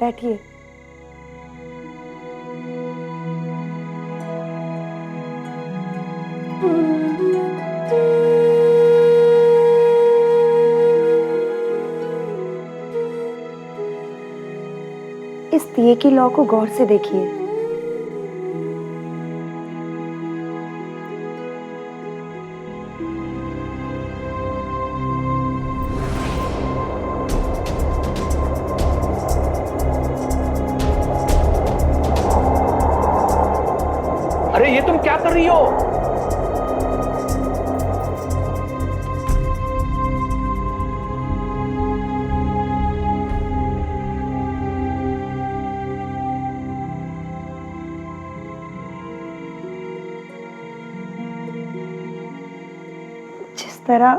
बैठिए। इस दिए की लौ को गौर से देखिए। अरे ये तुम क्या कर रही हो? जिस तरह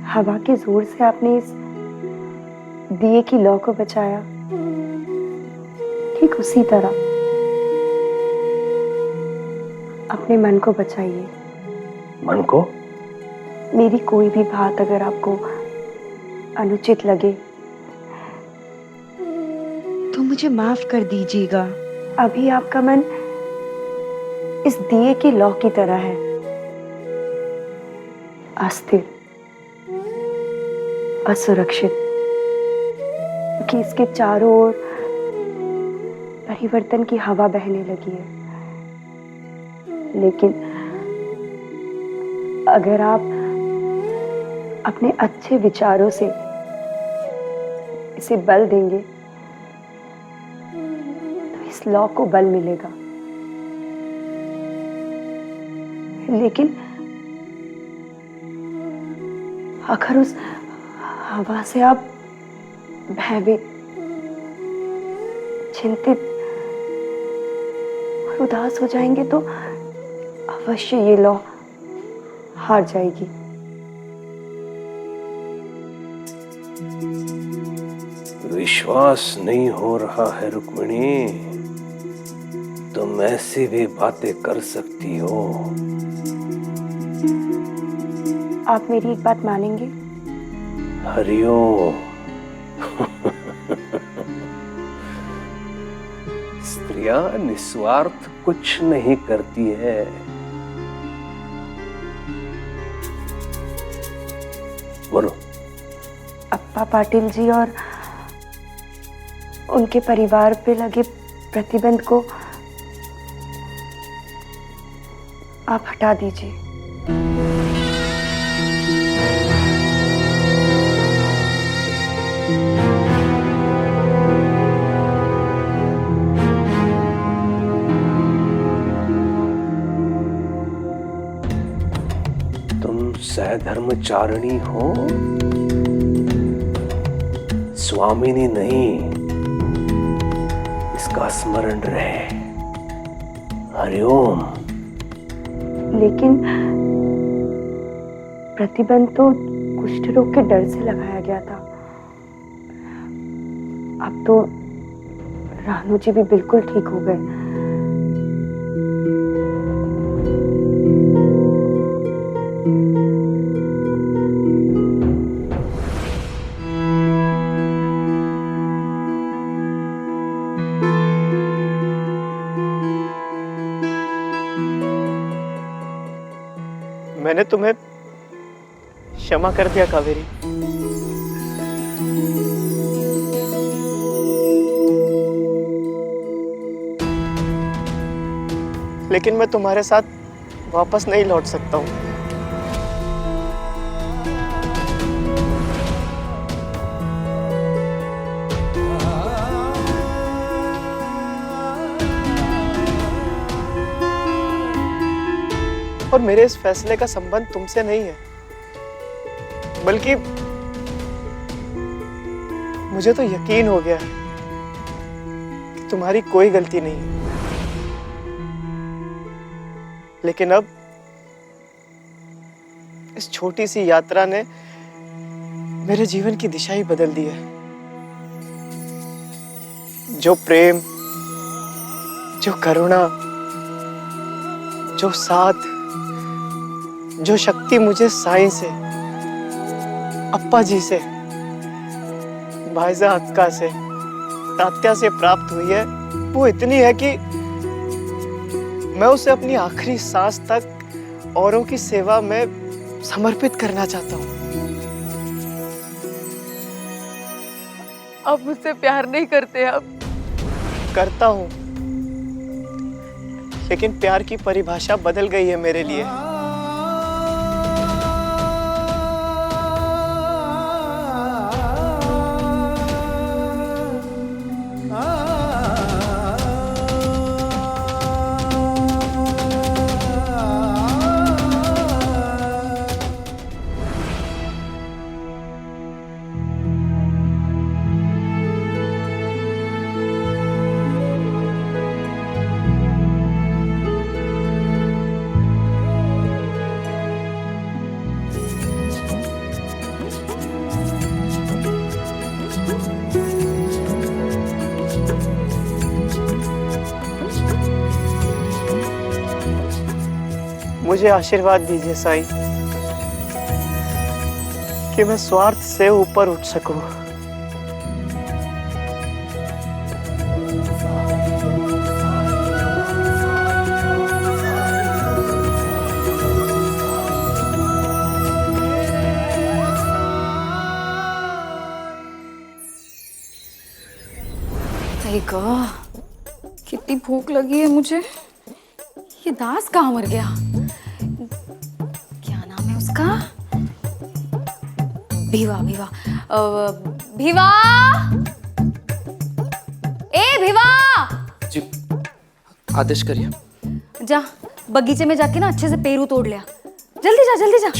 हवा के जोर से आपने इस दिए की लौ को बचाया, ठीक उसी तरह अपने मन को बचाइए। मन को? मेरी कोई भी बात अगर आपको अनुचित लगे तो मुझे माफ कर दीजिएगा। अभी आपका मन इस दिए की लौ की तरह है, अस्थिर, असुरक्षित, कि इसके चारों ओर परिवर्तन की हवा बहने लगी है। लेकिन अगर आप अपने अच्छे विचारों से इसे बल देंगे तो इस लौ को बल मिलेगा। लेकिन अगर उस हवा से आप भयभीत, चिंतित और उदास हो जाएंगे तो अवश्य ये लौ हार जाएगी। विश्वास नहीं हो रहा है रुक्मिणी, तुम ऐसी भी बातें कर सकती हो? आप मेरी एक बात मानेंगे? हरिओम। स्त्रियां निस्वार्थ कुछ नहीं करती है। बोलो। अप्पा पाटिल जी और उनके परिवार पे लगे प्रतिबंध को आप हटा दीजिए। तुम सहधर्मचारिणी हो, स्वामिनी नहीं। इसका स्मरण रहे। हरिओम। लेकिन प्रतिबंध तो कुष्ठ रोग के डर से लगाया गया था। अब तो रानू जी भी बिल्कुल ठीक हो गए। मैंने तुम्हें क्षमा कर दिया कावेरी। लेकिन मैं तुम्हारे साथ वापस नहीं लौट सकता हूं। और मेरे इस फैसले का संबंध तुमसे नहीं है, बल्कि मुझे तो यकीन हो गया है कि तुम्हारी कोई गलती नहीं है। लेकिन अब इस छोटी सी यात्रा ने मेरे जीवन की दिशा ही बदल दी है। जो प्रेम, जो करुणा, जो साथ, जो शक्ति मुझे साईं से, अप्पा जी से, भाईजा अक्का से, तात्या से प्राप्त हुई है वो इतनी है कि मैं उसे अपनी आखिरी सांस तक औरों की सेवा में समर्पित करना चाहता हूँ। आप मुझसे प्यार नहीं करते अब? करता हूँ, लेकिन प्यार की परिभाषा बदल गई है मेरे लिए। मुझे आशीर्वाद दीजिए साईं कि मैं स्वार्थ से ऊपर उठ सकूं। कितनी भूख लगी है मुझे। ये दास कहाँ मर गया? क्या नाम है उसका? भीवा। भीवा भीवा, ए भीवा! जी, आदेश करिए। जा बगीचे में जाके ना अच्छे से पेरू तोड़ लिया। जल्दी जा, जल्दी जा।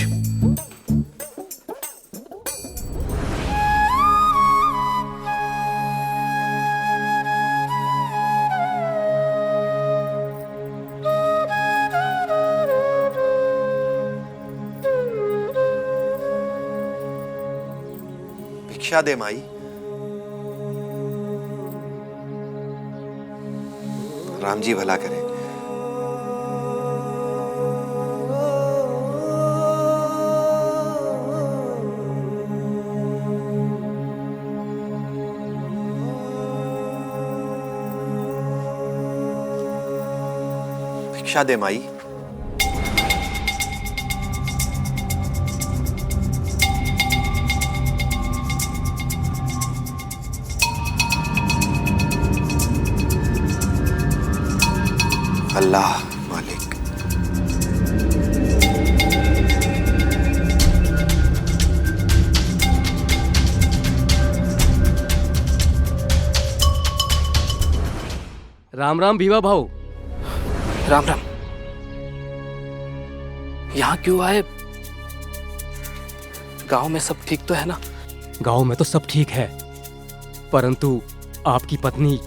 भिक्षा दे माई। राम जी भला करे। भिक्षा दे माई। अल्लाह मालिक। राम राम भीवा भाऊ। राम राम। यहाँ क्यों आए? गांव में सब ठीक तो है ना? गांव में तो सब ठीक है, परंतु आपकी पत्नी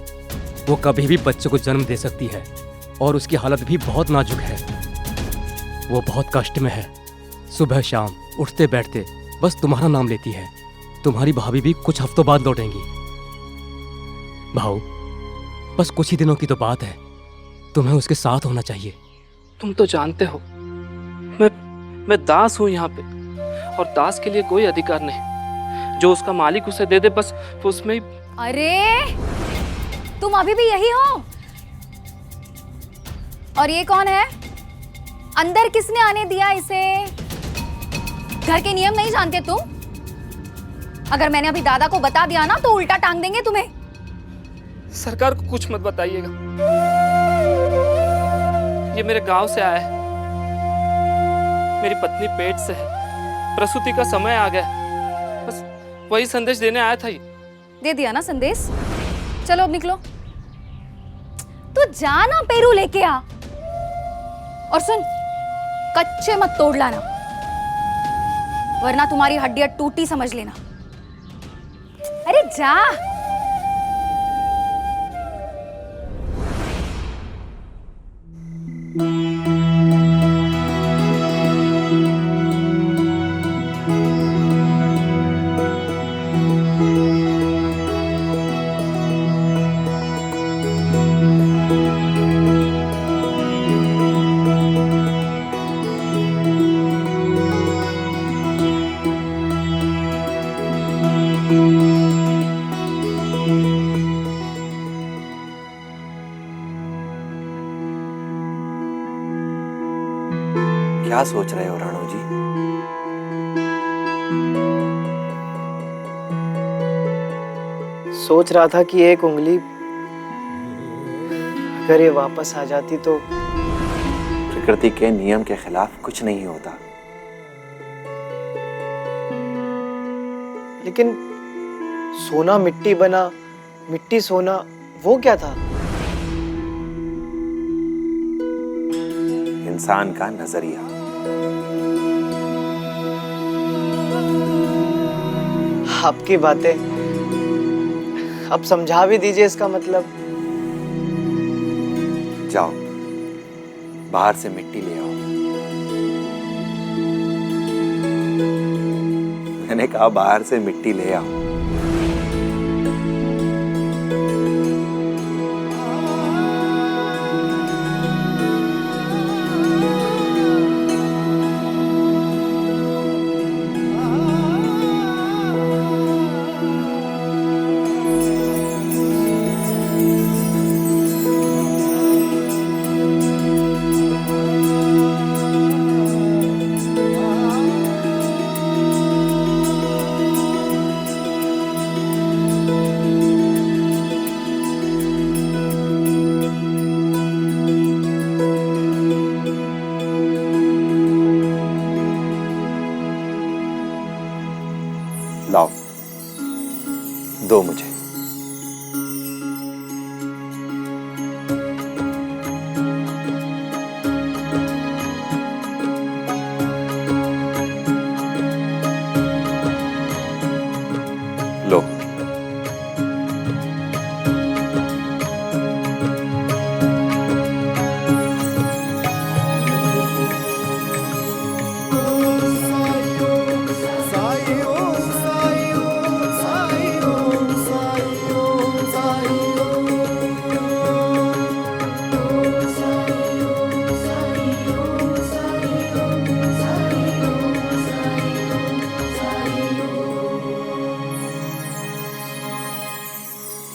वो कभी भी बच्चे को जन्म दे सकती है और उसकी हालत भी बहुत नाजुक है। वो बहुत कष्ट में है। सुबह शाम उठते बैठते बस तुम्हारा नाम लेती है। तुम्हारी भाभी भी कुछ हफ्तों बाद लौटेंगी। भाऊ, बस कुछ ही दिनों की तो बात है, तुम्हें उसके साथ होना चाहिए। तुम तो जानते हो मैं दास हूँ यहाँ पे, और दास के लिए कोई अधिकार नहीं। जो उसका मालिक उसे दे दे बस उसमें ही। अरे तुम अभी भी यही हो? और ये कौन है? अंदर किसने आने दिया इसे? घर के नियम नहीं जानते तुम? अगर मैंने अभी दादा को बता दिया ना तो उल्टा टांग देंगे तुम्हें। सरकार को कुछ मत बताइएगा। ये मेरे गांव से आया है। मेरी पत्नी पेट से है, प्रसूति का समय आ गया। बस वही संदेश देने आया था। ये दे दिया ना संदेश? चलो अब निकलो। तू जाना पेरू लेके आ, और सुन, कच्चे मत तोड़ लाना, वरना तुम्हारी हड्डियां टूटी समझ लेना। अरे जा। क्या सोच रहे हो राणो जी? सोच रहा था कि एक उंगली अगर ये वापस आ जाती तो। प्रकृति के नियम के खिलाफ कुछ नहीं होता। लेकिन सोना मिट्टी बना, मिट्टी सोना, वो क्या था? इंसान का नजरिया। आपकी बातें, अब समझा भी दीजिए इसका मतलब। जाओ बाहर से मिट्टी ले आओ। मैंने कहा बाहर से मिट्टी ले आओ। लाओ, दो मुझे। लो।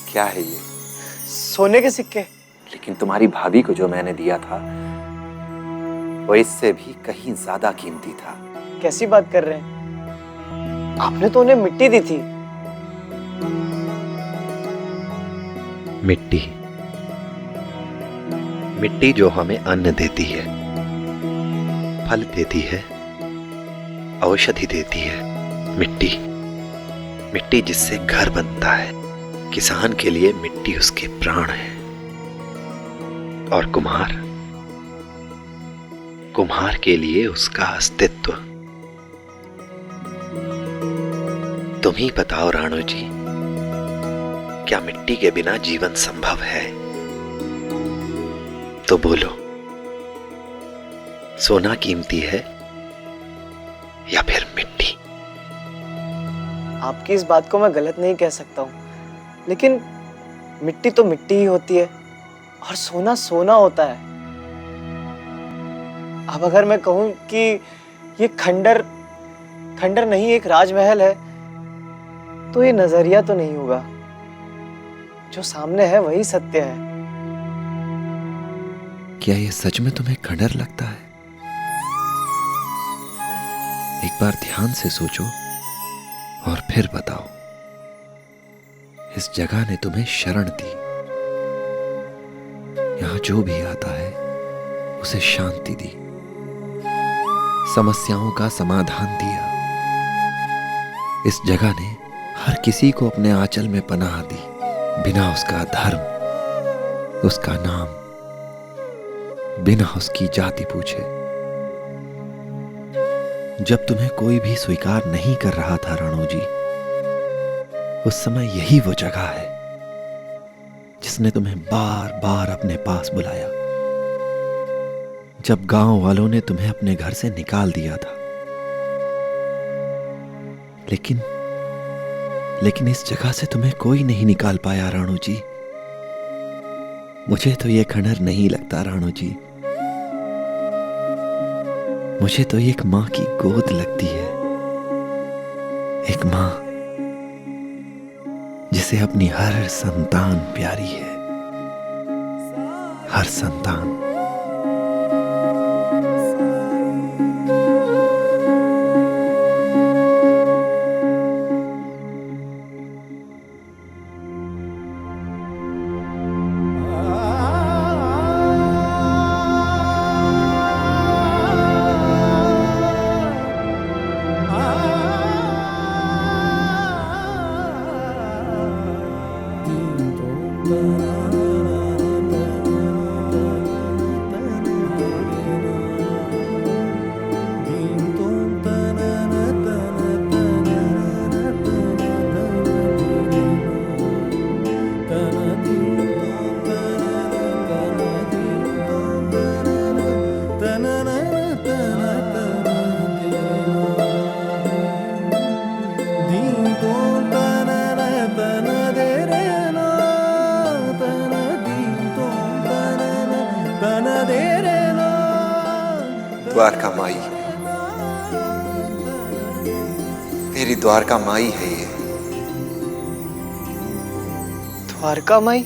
क्या है ये? सोने के सिक्के। लेकिन तुम्हारी भाभी को जो मैंने दिया था वो इससे भी कहीं ज्यादा कीमती था। कैसी बात कर रहे हैं? आपने तो उन्हें मिट्टी दी थी। मिट्टी, मिट्टी जो हमें अन्न देती है, फल देती है, औषधि देती है। मिट्टी, मिट्टी जिससे घर बनता है। किसान के लिए मिट्टी उसके प्राण है। और कुम्हार, कुम्हार के लिए उसका अस्तित्व। तुम ही बताओ राणो जी, क्या मिट्टी के बिना जीवन संभव है? तो बोलो, सोना कीमती है या फिर मिट्टी? आपकी इस बात को मैं गलत नहीं कह सकता हूँ, लेकिन मिट्टी तो मिट्टी ही होती है और सोना सोना होता है। अब अगर मैं कहूं कि ये खंडर खंडर नहीं एक राजमहल है, तो ये नजरिया तो नहीं होगा। जो सामने है वही सत्य है। क्या ये सच में तुम्हें खंडर लगता है? एक बार ध्यान से सोचो और फिर बताओ। इस जगह ने तुम्हें शरण दी। यहां जो भी आता है उसे शांति दी, समस्याओं का समाधान दिया। इस जगह ने हर किसी को अपने आंचल में पनाह दी, बिना उसका धर्म, उसका नाम, बिना उसकी जाति पूछे। जब तुम्हें कोई भी स्वीकार नहीं कर रहा था राणो जी, उस समय यही वो जगह है जिसने तुम्हें बार बार अपने पास बुलाया। जब गांव वालों ने तुम्हें अपने घर से निकाल दिया था, लेकिन इस जगह से तुम्हें कोई नहीं निकाल पाया राणो जी। मुझे तो ये खंडर नहीं लगता राणो जी। मुझे तो एक माँ की गोद लगती है, एक माँ जिसे अपनी हर संतान प्यारी है, हर संतान। मेरी द्वारका माई है ये। द्वारका माई?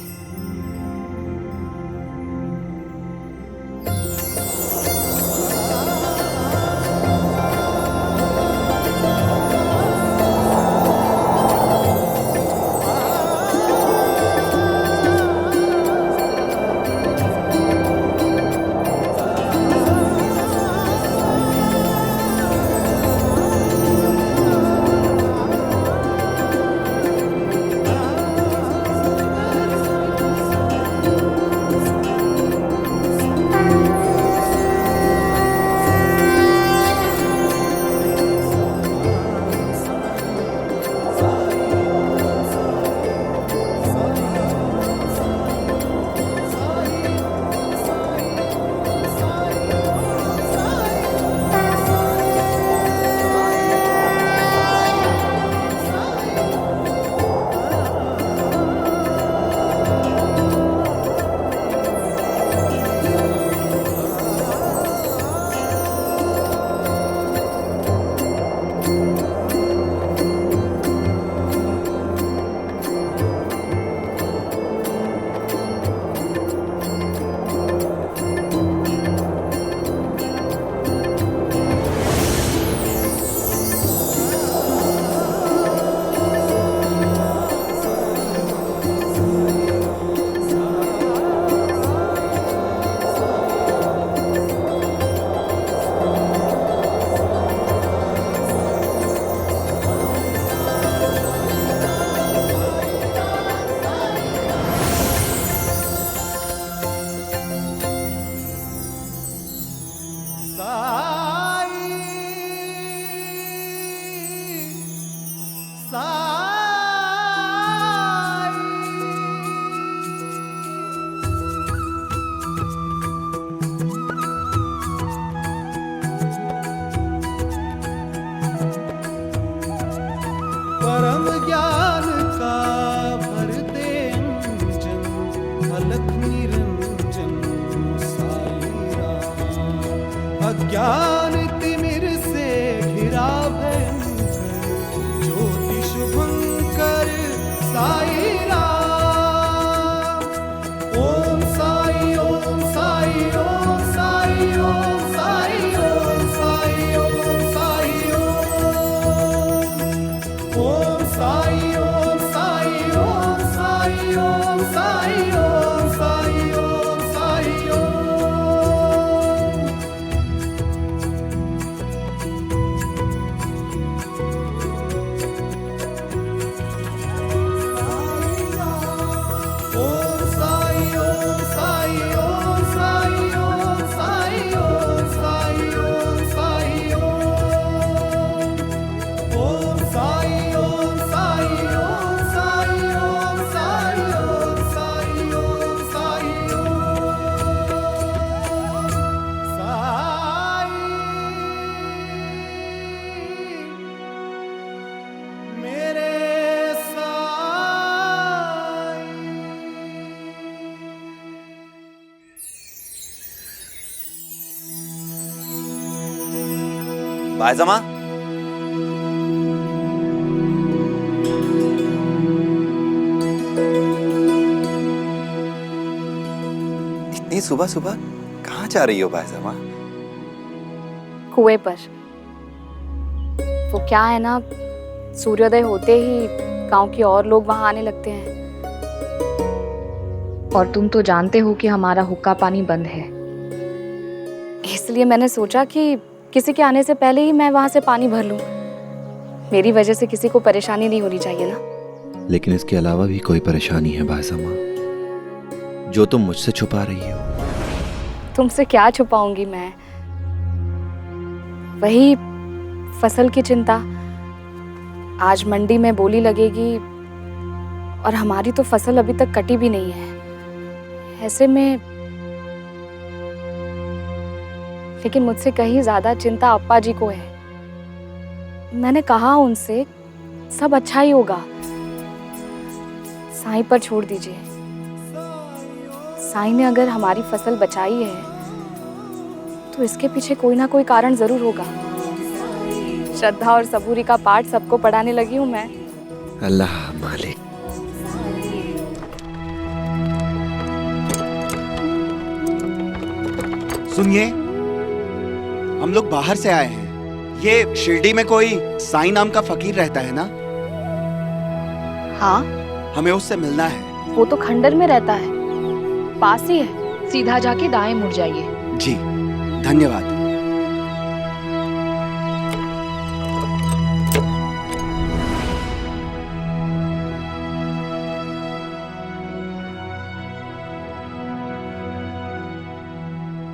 परम ज्ञान का भर दे अंजन, अलख निरंजन साई राम। अज्ञान तिमिर से घिरा भयंकर, ज्योति शुभंकर साई राम। ओम साई ओम साई ओम साई ओम साई ओम साई ओम साई ओम साई ओम साई ओम साई ओम साई ओम साई ओम साई ओम। ओम साई ओम साई ओम साई ओम साई ओम साई ओम साई ओम। ओम साई ओम साई ओम साई ओम साई ओम साई ओम साई ओम। साई मेरे साई। बायजमा, इतनी सुबह सुबह कहाँ जा रही हो बायजमा? कुएं पर। वो क्या है ना, सूर्योदय होते ही गांव के और लोग वहां आने लगते हैं। और तुम तो जानते हो कि हमारा हुक्का पानी बंद है, इसलिए मैंने सोचा कि किसी के आने से पहले ही मैं वहां से पानी भर लूं। मेरी वजह से किसी को परेशानी नहीं होनी चाहिए ना। लेकिन इसके अलावा भी कोई परेशानी है बायजमा, जो तुम मुझसे छुपा रही हो। तुमसे क्या छुपाऊंगी मैं? वही फसल की चिंता। आज मंडी में बोली लगेगी और हमारी तो फसल अभी तक कटी भी नहीं है। ऐसे में लेकिन मुझसे कहीं ज्यादा चिंता अप्पा जी को है। मैंने कहा उनसे सब अच्छा ही होगा, साईं पर छोड़ दीजिए। साईं ने अगर हमारी फसल बचाई है तो इसके पीछे कोई ना कोई कारण जरूर होगा। श्रद्धा और सबूरी का पाठ सबको पढ़ाने लगी हूँ मैं। अल्लाह मालिक। सुनिए, हम लोग बाहर से आए हैं। ये शिरडी में कोई साईं नाम का फकीर रहता है ना? हाँ, हमें उससे मिलना है। वो तो खंडर में रहता है, पास ही है। सीधा जाके दाएं मुड़ जाइए। जी, धन्यवाद।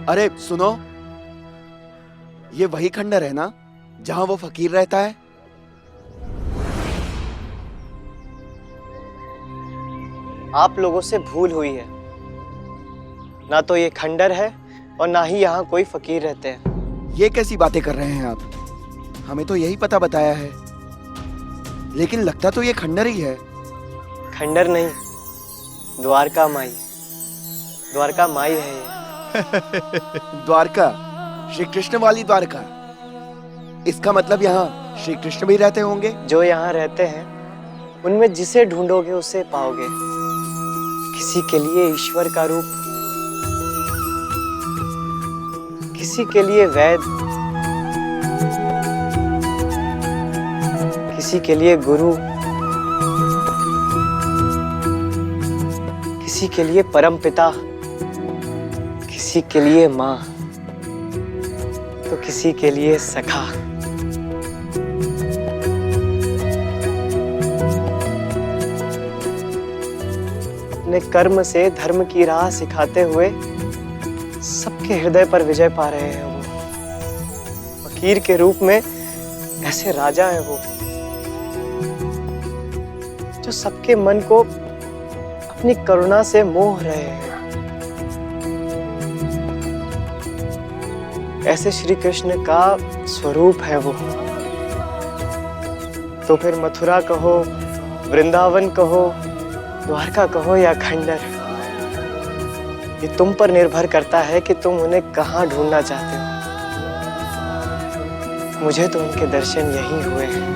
अरे सुनो, ये वही खंडर है ना जहां वो फकीर रहता है? आप लोगों से भूल हुई है। ना तो ये खंडर है और ना ही यहाँ कोई फकीर रहते हैं। ये कैसी बातें कर रहे हैं आप? हमें तो यही पता बताया है, लेकिन लगता तो ये खंडर ही है। खंडर नहीं, द्वारका माई। द्वारका माई है ये। द्वारका, श्री कृष्ण वाली द्वारका। इसका मतलब यहाँ श्री कृष्ण भी रहते होंगे? जो यहाँ रहते हैं उनमें जिसे ढूंढोगे उसे पाओगे। किसी के लिए ईश्वर का रूप, किसी के लिए वैद, किसी के लिए गुरु, किसी के लिए परम पिता, किसी के लिए माँ, तो किसी के लिए सखा। अपने कर्म से धर्म की राह सिखाते हुए सबके हृदय पर विजय पा रहे हैं वो। फकीर के रूप में ऐसे राजा हैं वो, जो सबके मन को अपनी करुणा से मोह रहे हैं। ऐसे श्री कृष्ण का स्वरूप है वो। तो फिर मथुरा कहो, वृंदावन कहो, द्वारका कहो या खंडर, ये तुम पर निर्भर करता है कि तुम उन्हें कहाँ ढूंढना चाहते हो। मुझे तो उनके दर्शन यहीं हुए हैं।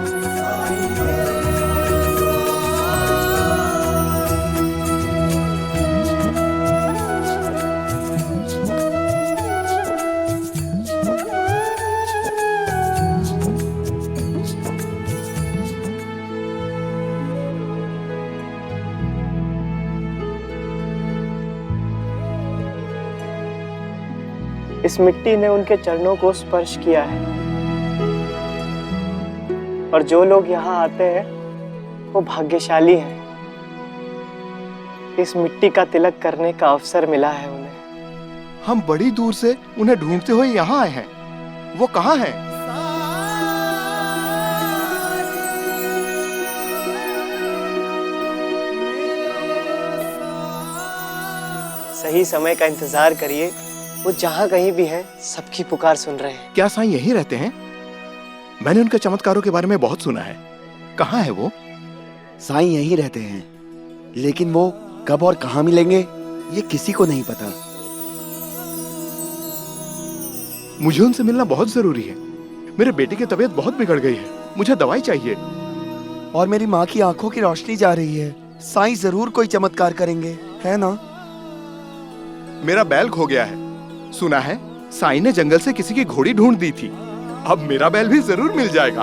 इस मिट्टी ने उनके चरणों को स्पर्श किया है, और जो लोग यहाँ आते हैं वो भाग्यशाली हैं। इस मिट्टी का तिलक करने का अवसर मिला है उन्हें। हम बड़ी दूर से उन्हें ढूंढते हुए यहाँ आए हैं। वो कहाँ हैं? सही समय का इंतजार करिए, वो जहाँ कहीं भी हैं सबकी पुकार सुन रहे हैं। क्या साईं यहीं रहते हैं? मैंने उनके चमत्कारों के बारे में बहुत सुना है। कहाँ है वो? साईं यहीं रहते हैं, लेकिन वो कब और कहाँ मिलेंगे ये किसी को नहीं पता। मुझे उनसे मिलना बहुत जरूरी है। मेरे बेटे की तबीयत बहुत बिगड़ गई है, मुझे दवाई चाहिए। और मेरी माँ की आंखों की रोशनी जा रही है। साईं जरूर कोई चमत्कार करेंगे, है ना? मेरा बैल खो गया है। सुना है साईं ने जंगल से किसी की घोड़ी ढूंढ दी थी। अब मेरा बैल भी जरूर मिल जाएगा।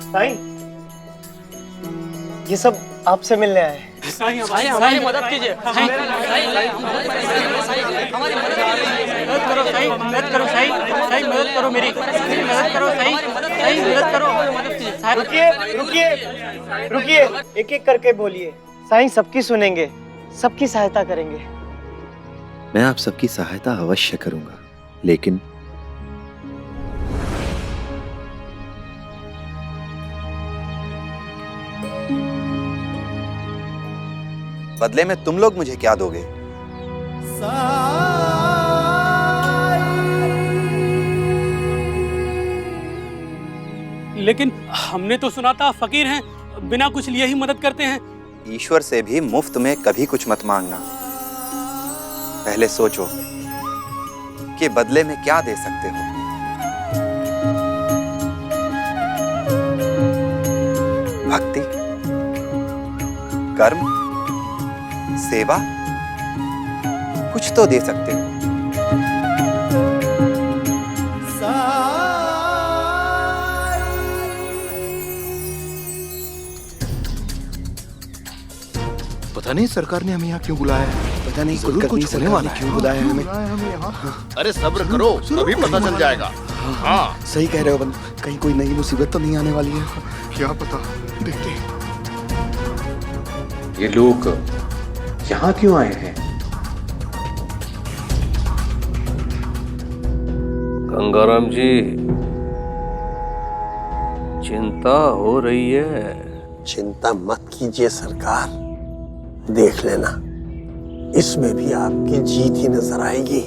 साईं, ये सब आपसे मिलने आए हैं। साईं हमारी मदद कीजिए। मदद करो साईं, मदद करो साईं, साईं मदद करो मेरी, मदद करो साईं, साईं मदद करो, मदद कीजिए। रुकिए रुकिए रुकिए, एक एक करके बोलिए। साईं सबकी सुनेंगे, सबकी सहायता करेंगे। मैं आप सबकी सहायता अवश्य करूंगा, लेकिन बदले में तुम लोग मुझे क्या दोगे? लेकिन हमने तो सुना था फकीर हैं, बिना कुछ लिए ही मदद करते हैं। ईश्वर से भी मुफ्त में कभी कुछ मत मांगना। पहले सोचो कि बदले में क्या दे सकते हो। भक्ति, कर्म, सेवा, कुछ तो दे सकते हो। पता नहीं सरकार ने हमें यहाँ क्यों बुलाया है। पता नहीं जरूर कुछ होने वाला है। क्यों बुलाया है हमें। अरे सब्र करो, अभी पता चल जाएगा। हाँ सही कह रहे हो बंधु, कहीं कोई नई मुसीबत तो नहीं आने वाली है। क्या पता, देखते हैं। ये लोग यहाँ क्यों आए हैं? गंगाराम जी, चिंता हो रही है। चिंता मत कीजिए सरकार, देख लेना इसमें भी आपकी जीत ही नजर आएगी।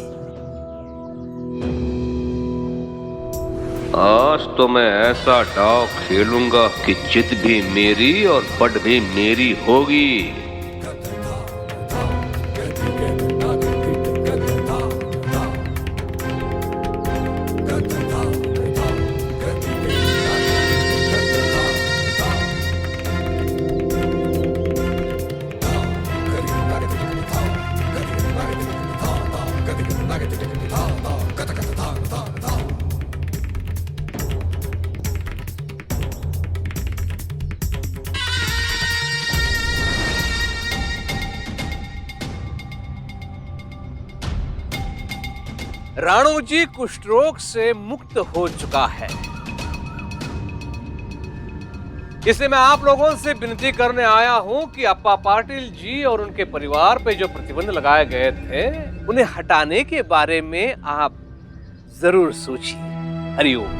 आज तो मैं ऐसा डाव खेलूंगा कि जित भी मेरी और पट भी मेरी होगी। राणू जी कुष्ठ रोग से मुक्त हो चुका है, इसलिए मैं आप लोगों से विनती करने आया हूं कि अप्पा पाटिल जी और उनके परिवार पे जो प्रतिबंध लगाए गए थे उन्हें हटाने के बारे में आप जरूर सोचिए। हरिओम।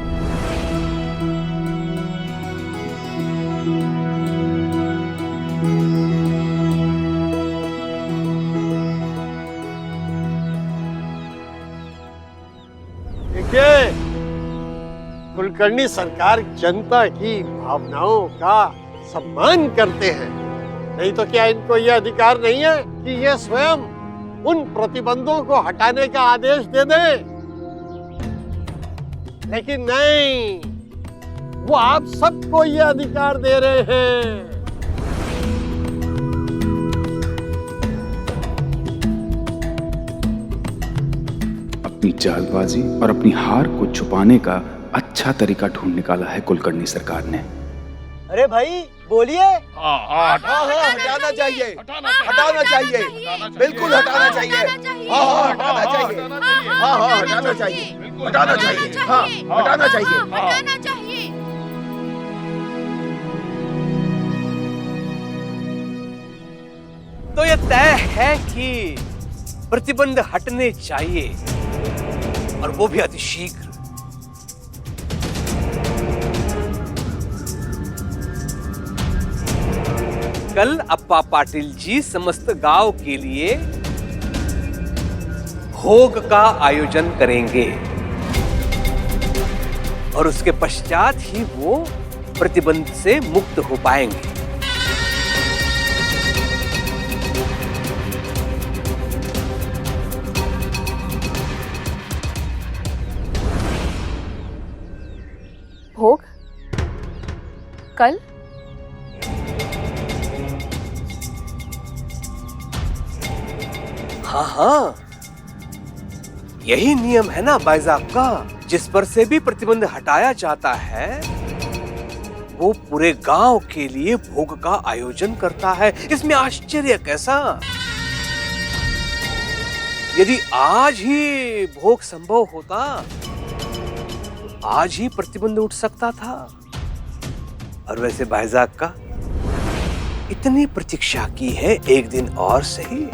कुलकर्णी सरकार जनता की भावनाओं का सम्मान करते हैं, नहीं तो क्या इनको यह अधिकार नहीं है कि ये स्वयं उन प्रतिबंधों को हटाने का आदेश दे दें? लेकिन नहीं, वो आप सबको ये अधिकार दे रहे हैं। अपनी चालबाजी और अपनी हार को छुपाने का अच्छा तरीका ढूंढ निकाला है कुलकर्णी सरकार ने। अरे भाई बोलिए। हाँ हटाना चाहिए, हटाना चाहिए, बिल्कुल हटाना चाहिए। हाँ हटाना चाहिए, हाँ हटाना चाहिए, हटाना चाहिए, हाँ हटाना चाहिए, हटाना चाहिए। तो यह तय है कि प्रतिबंध हटने चाहिए और वो भी अतिशीघ्र। कल अप्पा पाटिल जी समस्त गांव के लिए भोग का आयोजन करेंगे और उसके पश्चात ही वो प्रतिबंध से मुक्त हो पाएंगे। भोग कल? हाँ, यही नियम है ना बाइजाब का। जिस पर से भी प्रतिबंध हटाया जाता है वो पूरे गांव के लिए भोग का आयोजन करता है। इसमें आश्चर्य कैसा? यदि आज ही भोग संभव होता, आज ही प्रतिबंध उठ सकता था। और वैसे भाईजाक का इतनी प्रतीक्षा की है, एक दिन और सही।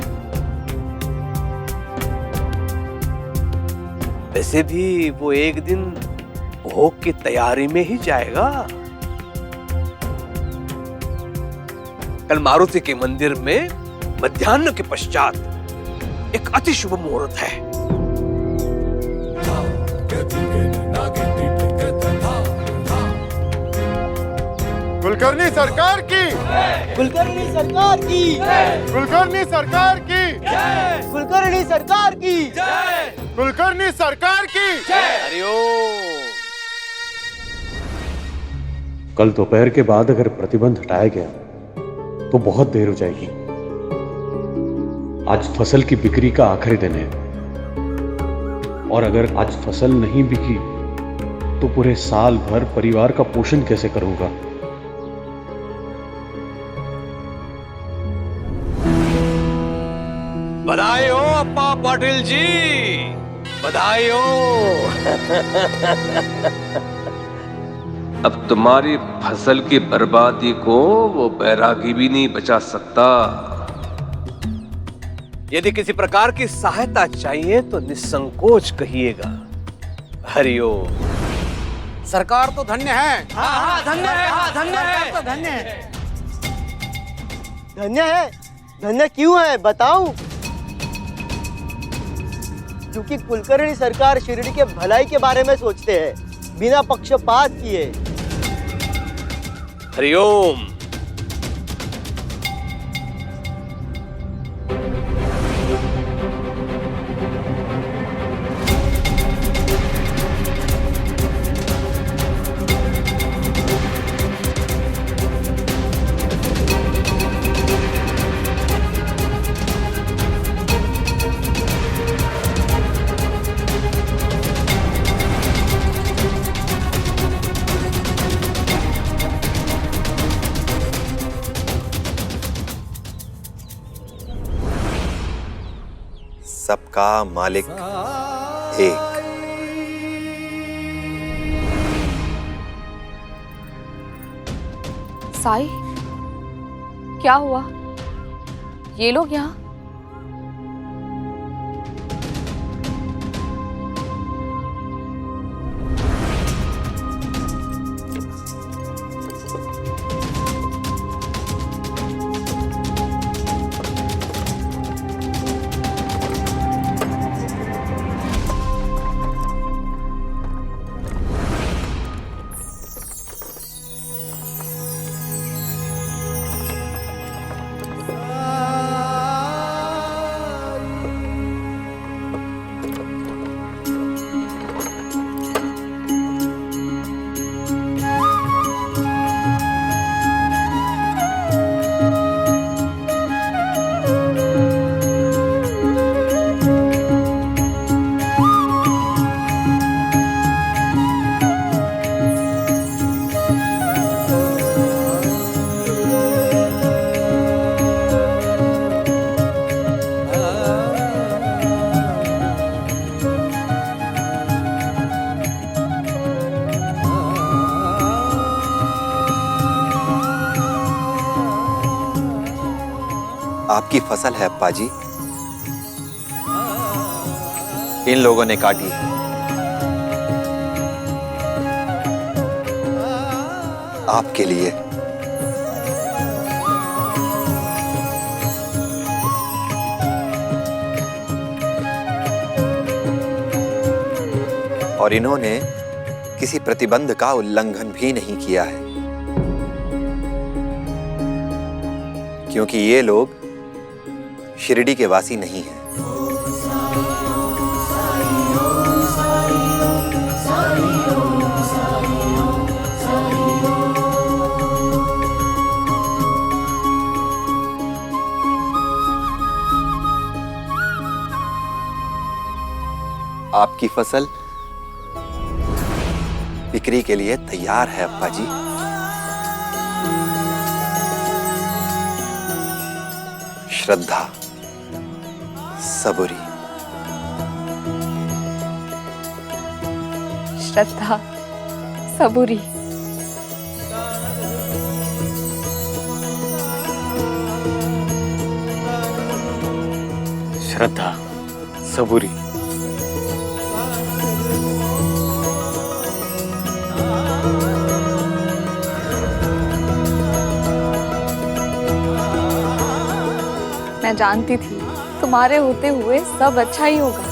वैसे भी वो एक दिन भोग की तैयारी में ही जाएगा। कल मारुति के मंदिर में मध्याह्न के पश्चात एक अति शुभ मुहूर्त है। कुलकर्णी सरकार की, कुलकर्णी सरकार की, कुलकर्णी सरकार की, कुलकर्णी सरकार की, कुलकर्णी सरकार की। कल दोपहर के बाद अगर प्रतिबंध हटाया गया तो बहुत देर हो जाएगी। आज फसल की बिक्री का आखिरी दिन है और अगर आज फसल नहीं बिकी तो पूरे साल भर परिवार का पोषण कैसे करूंगा? बधाई हो अप्पा पाटिल जी, बधाई हो। अब तुम्हारी फसल की बर्बादी को वो बैरागी भी नहीं बचा सकता। यदि किसी प्रकार की सहायता चाहिए तो निसंकोच कहिएगा। हरिओम। सरकार तो धन्य है। हाँ धन्य है, हाँ धन्य है, तो धन्य है। धन्य है? धन्य क्यों है बताऊं? क्योंकि कुलकर्णी सरकार शिरडी के भलाई के बारे में सोचते हैं, बिना पक्षपात किए। हरिओम। सबका मालिक एक। साई, क्या हुआ? ये लोग यहाँ? आपकी फसल है अप्पा जी, इन लोगों ने काटी है। आपके लिए। और इन्होंने किसी प्रतिबंध का उल्लंघन भी नहीं किया है, क्योंकि ये लोग शिरडी के वासी नहीं हैं। आपकी फसल बिक्री के लिए तैयार है अप्पा जी। श्रद्धा, सबूरी। श्रद्धा, सबूरी। श्रद्धा, सबूरी। मैं जानती थी तुम्हारे होते हुए सब अच्छा ही होगा।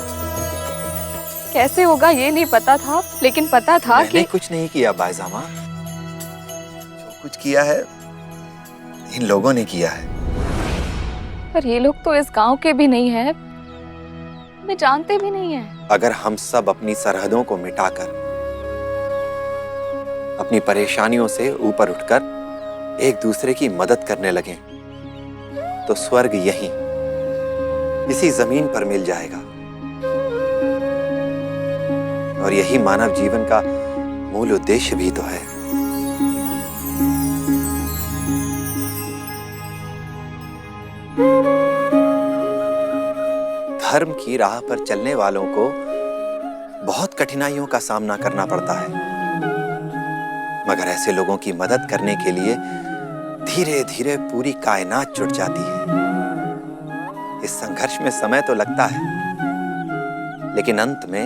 कैसे होगा ये नहीं पता था, लेकिन पता था मैंने कि कुछ नहीं किया बायजामा। जो कुछ किया है इन लोगों ने किया है। पर ये लोग तो इस गांव के भी नहीं है, मैं जानते भी नहीं है। अगर हम सब अपनी सरहदों को मिटाकर अपनी परेशानियों से ऊपर उठकर एक दूसरे की मदद करने लगे तो स्वर्ग यहीं इसी जमीन पर मिल जाएगा। और यही मानव जीवन का मूल उद्देश्य भी तो है। धर्म की राह पर चलने वालों को बहुत कठिनाइयों का सामना करना पड़ता है, मगर ऐसे लोगों की मदद करने के लिए धीरे धीरे पूरी कायनात जुट जाती है। इस संघर्ष में समय तो लगता है, लेकिन अंत में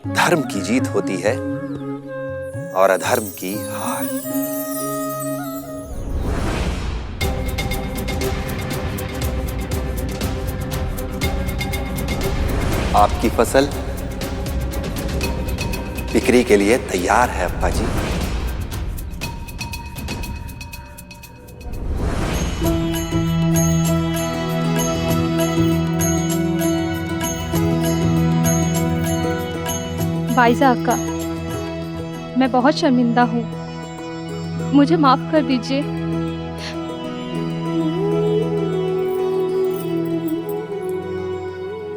धर्म की जीत होती है और अधर्म की हार। आपकी फसल बिक्री के लिए तैयार है अप्पा जी। बाइज़ा अक्का, मैं बहुत शर्मिंदा हूँ, मुझे माफ कर दीजिए।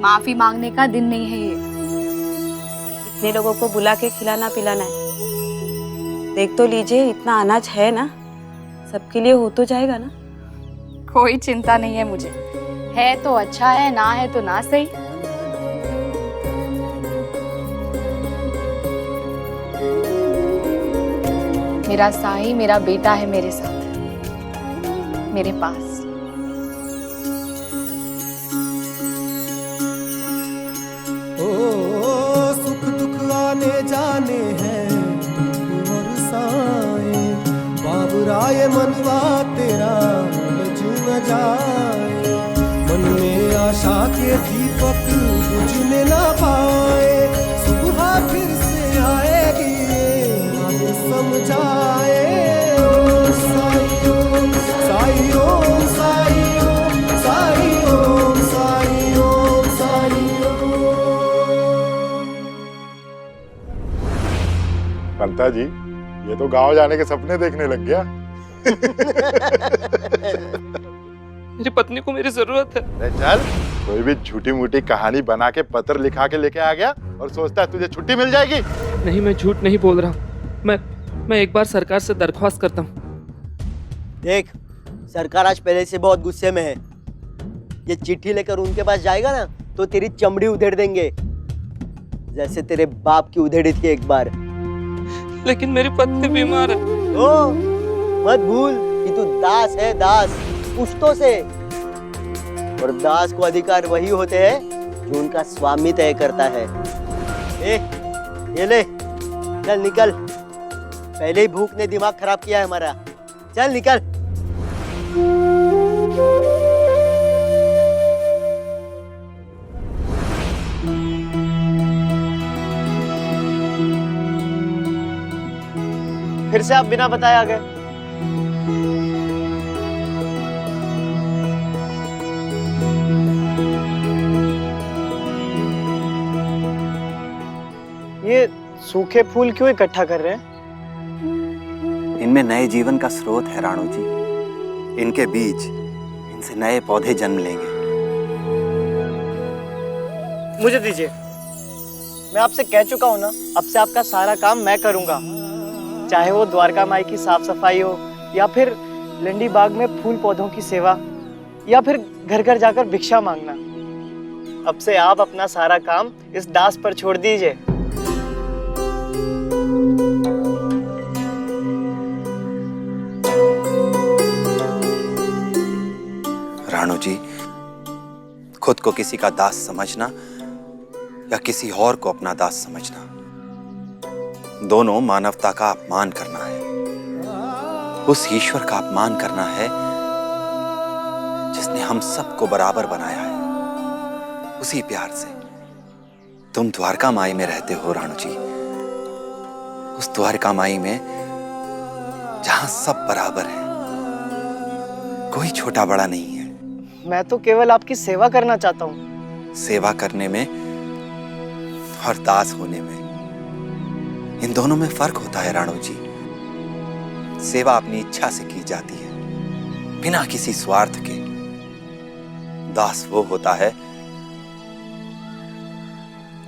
माफी मांगने का दिन नहीं है ये। इतने लोगों को बुला के खिलाना पिलाना है। देख तो लीजिए, इतना अनाज है ना, सबके लिए हो तो जाएगा ना। कोई चिंता नहीं है मुझे, है तो अच्छा है, ना है तो ना सही। मेरा साई, मेरा बेटा है मेरे साथ, मेरे पास। ओ सुख दुख आने जाने हैं और साए, बाबुराए मनवा तेरा उलझ न जाए। मन में आशा के दीपक बुझने ना पाए, सुबह फिर से आएगी समझाए। ओम साई ओम साई ओम साई ओम साई ओम साई ओम साई ओम। पंता जी, ये तो गांव जाने के सपने देखने लग गया। मेरी पत्नी को मेरी जरूरत है। अरे चल, कोई भी झूठी मूठी कहानी बना के पत्र लिखा के लेके आ गया और सोचता है तुझे छुट्टी मिल जाएगी। नहीं, मैं झूठ नहीं बोल रहा हूँ। मैं एक बार सरकार से दरख्वास्त करता हूँ। देख, सरकार आज पहले से बहुत गुस्से में है। ये चिट्ठी लेकर उनके पास जाएगा ना तो तेरी चमड़ी उधेड़ देंगे, जैसे तेरे बाप की उधेड़ी थी एक बार। लेकिन मेरी पत्नी बीमार है। ओ, मत भूल कि तू दास है, दास पुश्तों से। और दास को अधिकार वही होते हैं जो उनका स्वामी तय करता है। ये ले, चल निकल, पहले ही भूख ने दिमाग खराब किया है हमारा। चल निकल। फिर से आप बिना बताए आ गए। ये सूखे फूल क्यों इकट्ठा कर रहे हैं? इनमें नए जीवन का स्रोत है राणो जी। इनके बीज, इनसे नए पौधे जन्म लेंगे। मुझे दीजिए, मैं आपसे कह चुका हूँ ना, अब से आपका सारा काम मैं करूंगा। चाहे वो द्वारका माई की साफ सफाई हो, या फिर लंडी बाग में फूल पौधों की सेवा, या फिर घर घर जाकर भिक्षा मांगना। अब से आप अपना सारा काम इस दास पर छोड़ दीजिए। राणो जी, खुद को किसी का दास समझना या किसी और को अपना दास समझना, दोनों मानवता का अपमान करना है। उस ईश्वर का अपमान करना है जिसने हम सबको बराबर बनाया है। उसी प्यार से तुम द्वारका माई में रहते हो राणो जी। उस द्वारका माई में जहां सब बराबर है, कोई छोटा बड़ा नहीं है। मैं तो केवल आपकी सेवा करना चाहता हूँ। सेवा करने में और दास होने में, इन दोनों में फर्क होता है राणो जी। सेवा अपनी इच्छा से की जाती है, बिना किसी स्वार्थ के। दास वो होता है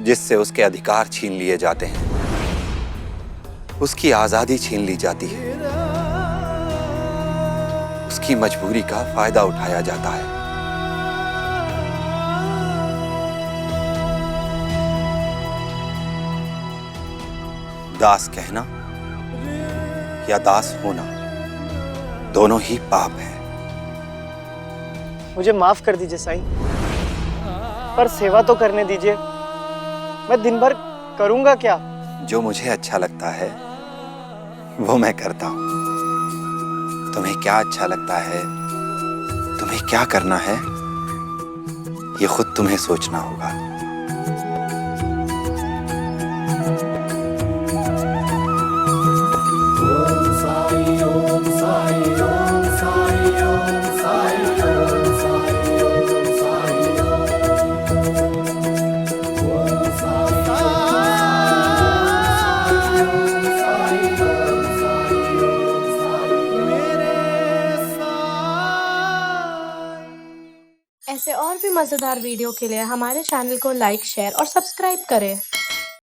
जिससे उसके अधिकार छीन लिए जाते हैं, उसकी आजादी छीन ली जाती है, उसकी मजबूरी का फायदा उठाया जाता है। दास कहना या दास होना दोनों ही पाप है। मुझे माफ कर दीजिए साईं, पर सेवा तो करने दीजिए। मैं दिन भर करूंगा क्या? जो मुझे अच्छा लगता है वो मैं करता हूं। तुम्हें क्या अच्छा लगता है, तुम्हें क्या करना है, ये खुद तुम्हें सोचना होगा। ऐसे और भी मज़ेदार वीडियो के लिए हमारे चैनल को लाइक, शेयर और सब्सक्राइब करें।